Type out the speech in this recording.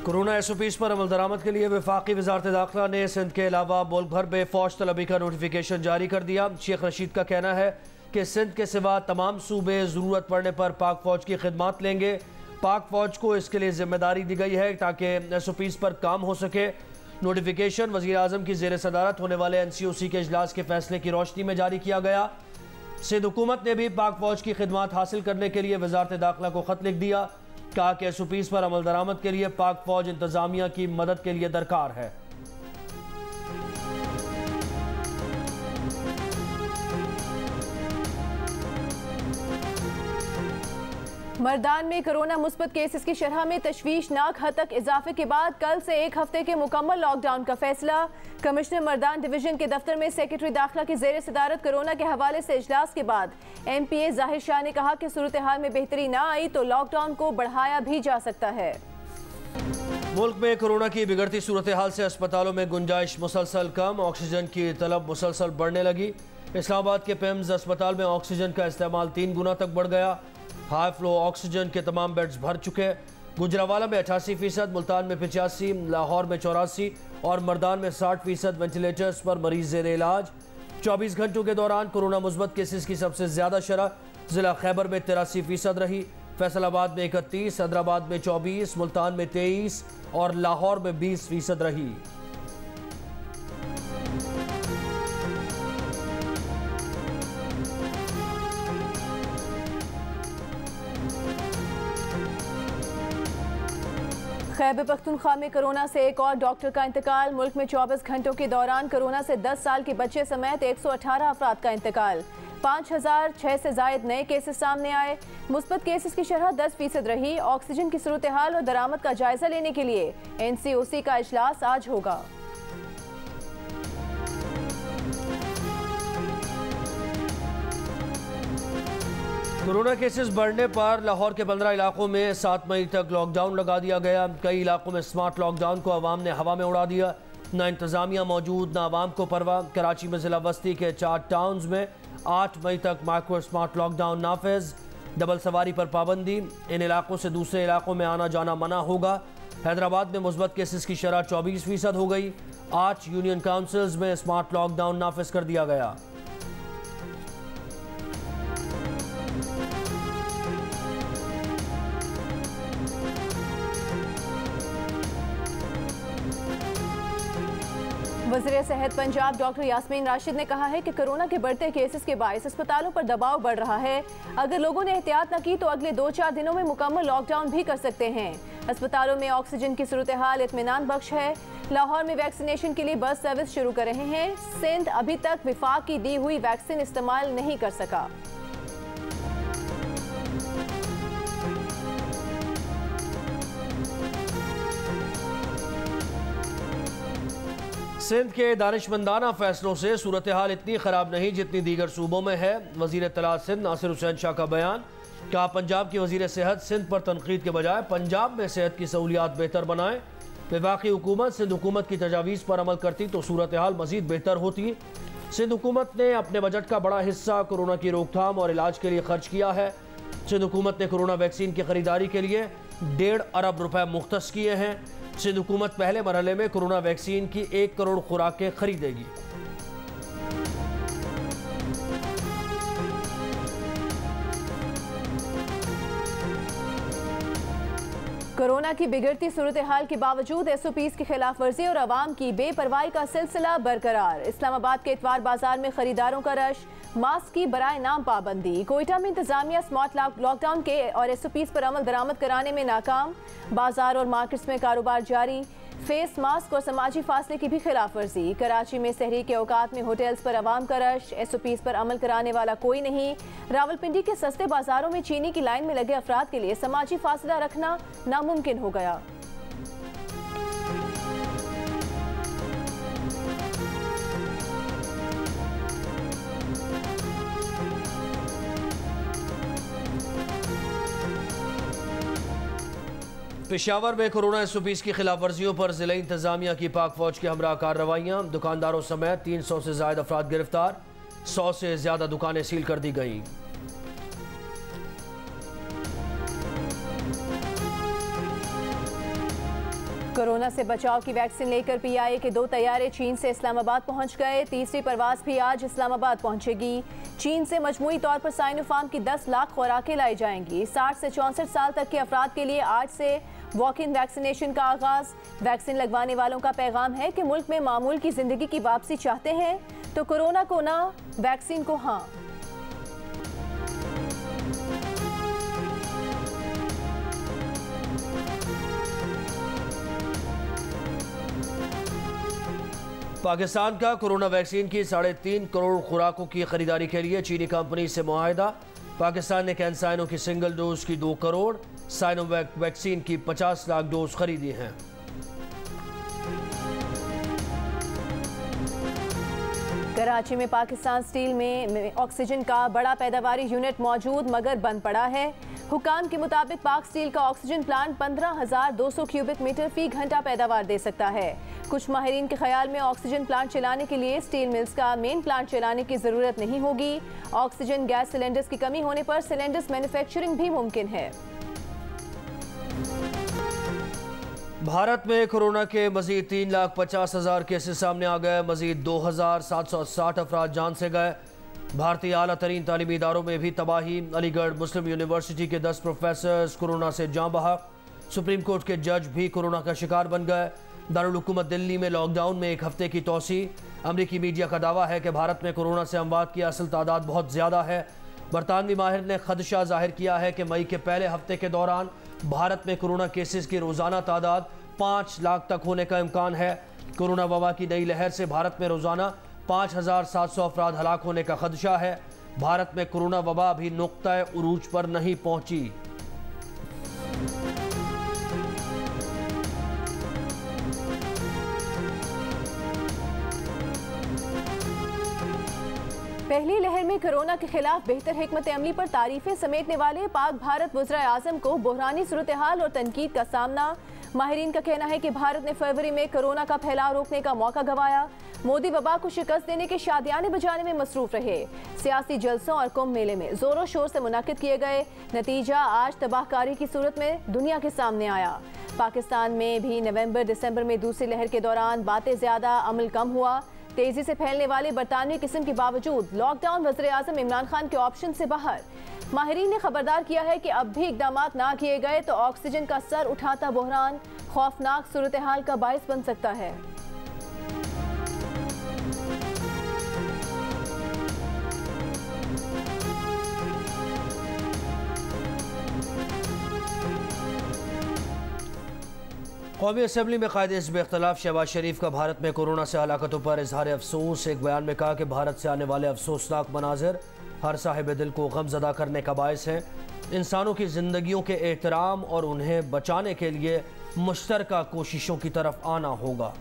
Corona SOPs पर अमल दरामद के लिए वफाकी वजारत दाखिला ने सिंध के अलावा मुल्क भर में फौज तलबी का नोटिफिकेशन जारी कर दिया। शेख रशीद का कहना है कि सिंध के सिवा तमाम सूबे ज़रूरत पड़ने पर पाक फौज की खिदमत लेंगे। पाक फौज को इसके लिए जिम्मेदारी दी गई है ताकि SOPs पर काम हो सके। नोटिफिकेशन वज़ीर आज़म की ज़ेर सदारत होने वाले NCOC के इजलास के फैसले की रोशनी में जारी किया गया। सिंध हुकूमत ने भी पाक फौज की खिदमत हासिल करने के लिए वजारत दाखिला को खत लिख दिया। कहा कि SOPs पर अमल दरामद के लिए पाक फौज इंतजामिया की मदद के लिए दरकार है। मर्दान में कोरोना मुस्बत केसेस की शरह में तशवीशनाक हद तक इजाफे के बाद कल से 1 हफ्ते के मुकम्मल लॉकडाउन का फैसला। कमिश्नर मर्दान डिवीजन के दफ्तर में सेक्रेटरी दाखिला की जेर सदारत कोरोना के हवाले से इजलास के बाद MPA जाहिर शाह ने कहा कि सूरत हाल में बेहतरी ना आई तो लॉकडाउन को बढ़ाया भी जा सकता है। मुल्क में कोरोना की बिगड़ती सूरत हाल से अस्पतालों में गुंजाइश मुसलसल कम, ऑक्सीजन की तलब मुसलसल बढ़ने लगी। इस्लामाबाद के पेम्स अस्पताल में ऑक्सीजन का इस्तेमाल 3 गुना तक बढ़ गया। हाई फ्लो ऑक्सीजन के तमाम बेड्स भर चुके। गुजरावाला में 88%, मुल्तान में 85%, लाहौर में 84% और मर्दान में 60% वेंटिलेटर्स पर मरीज ज़ेर इलाज। 24 घंटों के दौरान कोरोना मुस्बत केसेस की सबसे ज़्यादा शरह ज़िला खैबर में 83% रही। फैसलाबाद में 31%, हैदराबाद में 24%, मुल्तान में 23% और लाहौर में 20% रही। खैबर पख्तूनख्वा में कोरोना से एक और डॉक्टर का इंतकाल। मुल्क में 24 घंटों के दौरान कोरोना से 10 साल के बच्चे समेत 118 अफराद का इंतकाल। 5006 से जायद नए केसेस सामने आए। मुस्बत केसेस की शरह 10% रही। ऑक्सीजन की सूरत हाल और दरामद का जायजा लेने के लिए NCOC का इजलास आज होगा। कोरोना केसेस बढ़ने पर लाहौर के 15 इलाकों में 7 मई तक लॉकडाउन लगा दिया गया। कई इलाकों में स्मार्ट लॉकडाउन को अवाम ने हवा में उड़ा दिया। ना इंतजामिया मौजूद, ना अवाम को परवाह। कराची में जिला बस्ती के 4 टाउन्स में 8 मई तक माइक्रो स्मार्ट लॉकडाउन नाफिज। डबल सवारी पर पाबंदी। इन इलाकों से दूसरे इलाकों में आना जाना मना होगा। हैदराबाद में मुस्बत केसेस की शरह 24% हो गई। 8 यूनियन काउंसिल्स में स्मार्ट लॉकडाउन नाफिज कर दिया गया। वज़ीर सेहत पंजाब डॉक्टर यास्मीन राशिद ने कहा है कि कोरोना के बढ़ते केसेस के बायस अस्पतालों पर दबाव बढ़ रहा है। अगर लोगों ने एहतियात न की तो अगले 2-4 दिनों में मुकम्मल लॉकडाउन भी कर सकते हैं। अस्पतालों में ऑक्सीजन की सूरत हाल इत्मीनान बख्श है। लाहौर में वैक्सीनेशन के लिए बस सर्विस शुरू कर रहे हैं। सिंध अभी तक विफाक की दी हुई वैक्सीन इस्तेमाल नहीं कर सका। सिंध के दानिशमंदाना फैसलों से सूरत हाल इतनी ख़राब नहीं जितनी दीगर सूबों में है। वज़ीर इत्तलात सिंध नासिर हुसैन शाह का बयान। कहा पंजाब की वज़ीर सेहत सिंध पर तनकीद के बजाय पंजाब में सेहत की सहूलियात बेहतर बनाएं। वफाकी हुकूमत सिंध हुकूमत की तजावीज़ पर अमल करती तो सूरत हाल मज़ीद बेहतर होती। सिंध हुकूमत ने अपने बजट का बड़ा हिस्सा कोरोना की रोकथाम और इलाज के लिए खर्च किया है। सिंध हुकूमत ने कोरोना वैक्सीन की खरीदारी के लिए 1.5 अरब रुपए मुख्तस किए हैं। सिंध हुकूमत पहले मरहले में कोरोना वैक्सीन की 1 करोड़ खुराकें खरीदेगी। कोरोना की बिगड़ती सूरत हाल के बावजूद SOPs की खिलाफ वर्जी और आवाम की बेपरवाही का सिलसिला बरकरार। इस्लामाबाद के इतवार बाजार में खरीदारों का रश। मास्क की बराए नाम पाबंदी। कोयटा में इंतजामिया स्मार्ट लॉकडाउन के और SOPs पर अमल दरामद कराने में नाकाम। बाजार और मार्केट्स में कारोबार जारी। फेस मास्क और समाजी फासले की भी खिलाफ वर्जी। कराची में सहरी के औकात में होटल्स पर आवाम का रश। SOPs पर अमल कराने वाला कोई नहीं। रावलपिंडी के सस्ते बाजारों में चीनी की लाइन में लगे अफराद के लिए समाजी फासला रखना नामुमकिन हो गया। पेशावर में कोरोना SOPs की खिलाफ वर्जियों पर जिला इंतजामिया की पाक फौज की हमरा कार्रवाइयाँ। दुकानदारों समेत 300 से ज्यादा अफराद गिरफ्तार। 100 से ज्यादा दुकानें सील कर दी गईं। कोरोना से बचाव की वैक्सीन लेकर पीआईए के 2 तैयारे चीन से इस्लामाबाद पहुंच गए। तीसरी परवाज भी आज इस्लामाबाद पहुंचेगी। चीन से मजमूई तौर पर साइनोफार्म की 10 लाख खुराकें लाई जाएंगी। 60 से 64 साल तक के अफराद के लिए आज से वॉक इन वैक्सीनेशन का आगाज। वैक्सीन लगवाने वालों का पैगाम है कि मुल्क में मामूल की जिंदगी की वापसी चाहते हैं तो कोरोना को ना, वैक्सीन को हाँ। पाकिस्तान का कोरोना वैक्सीन की 3.5 करोड़ खुराकों की खरीदारी के लिए चीनी कंपनी से मुआहिदा। पाकिस्तान ने कैंसाइनो की सिंगल डोज की 2 करोड़, साइनोवैक वैक्सीन की 50 लाख डोज खरीदी हैं। कराची में पाकिस्तान स्टील में ऑक्सीजन का बड़ा पैदावारी यूनिट मौजूद मगर बंद पड़ा है। हुकाम के मुताबिक पाक स्टील का ऑक्सीजन प्लांट 15,200 क्यूबिक मीटर फी घंटा पैदावार दे सकता है। कुछ माहिरीन के ख्याल में ऑक्सीजन प्लांट चलाने के लिए स्टील मिल्स का मेन प्लांट चलाने की जरूरत नहीं होगी। ऑक्सीजन गैस सिलेंडर्स की कमी होने पर सिलेंडर्स मैन्युफैक्चरिंग भी मुमकिन है। भारत में कोरोना के मजीद 3,50,000 केसेस सामने आ गए। मजीद 2,760 अफराद जान से गए। भारतीय आला तरीन तालीमी इदारों में भी तबाही। अलीगढ़ मुस्लिम यूनिवर्सिटी के 10 प्रोफेसर्स कोरोना से जाँ बहक। सुप्रीम कोर्ट के जज भी कोरोना का शिकार बन गए। दारुल हुकूमत दिल्ली में लॉकडाउन में 1 हफ्ते की तोसी। अमरीकी मीडिया का दावा है कि भारत में कोरोना से अमवात की असल तादाद बहुत ज़्यादा है। बरतानवी माहिर ने खदशा जाहिर किया है कि मई के पहले हफ्ते के दौरान भारत में कोरोना केसेस की रोज़ाना तादाद 5 लाख तक होने का इम्कान है। कोरोना वबा की नई लहर से भारत में रोज़ाना 5,700 अफराद हलाक होने का खदशा है। भारत में कोरोना वबा अभी नुक्ता उरूज पर नहीं पहुंची। पहली लहर में कोरोना के खिलाफ बेहतर हिकमत अमली पर तारीफें समेटने वाले पाक भारत वज़ीर आज़म को बहरानी सूरत हाल और तनकीद का सामना। माहिरीन का कहना है कि भारत ने फरवरी में कोरोना का फैलाव रोकने का मौका गंवाया। मोदी वबा को शिकस्त देने के शादियाने बजाने में मसरूफ रहे। सियासी जलसों और कुंभ मेले में जोरों शोर से मुनाकिद किए गए। नतीजा आज तबाहकारी की सूरत में दुनिया के सामने आया। पाकिस्तान में भी नवंबर दिसंबर में दूसरी लहर के दौरान बातें ज्यादा, अमल कम हुआ। तेजी से फैलने वाले बरतानवी किस्म के बावजूद लॉकडाउन वज़ीर आज़म इमरान खान के ऑप्शन से बाहर। माहिरीन ने खबरदार किया है कि अब भी इकदाम ना किए गए तो ऑक्सीजन का सर उठाता बहरान खौफनाक सूरत हाल का बाइस बन सकता है। कौमी असम्बली में कायदे हिज़्ब इख्तिलाफ शहबाज शरीफ का भारत में कोरोना से हलाकतों पर इजहार अफसोस। एक बयान में कहा कि भारत से आने वाले अफसोसनाक मनाजिर हर साहिब दिल को गमज़दा करने का बायस है। इंसानों की ज़िंदगियों के एहतराम और उन्हें बचाने के लिए मुश्तरका कोशिशों की तरफ आना होगा।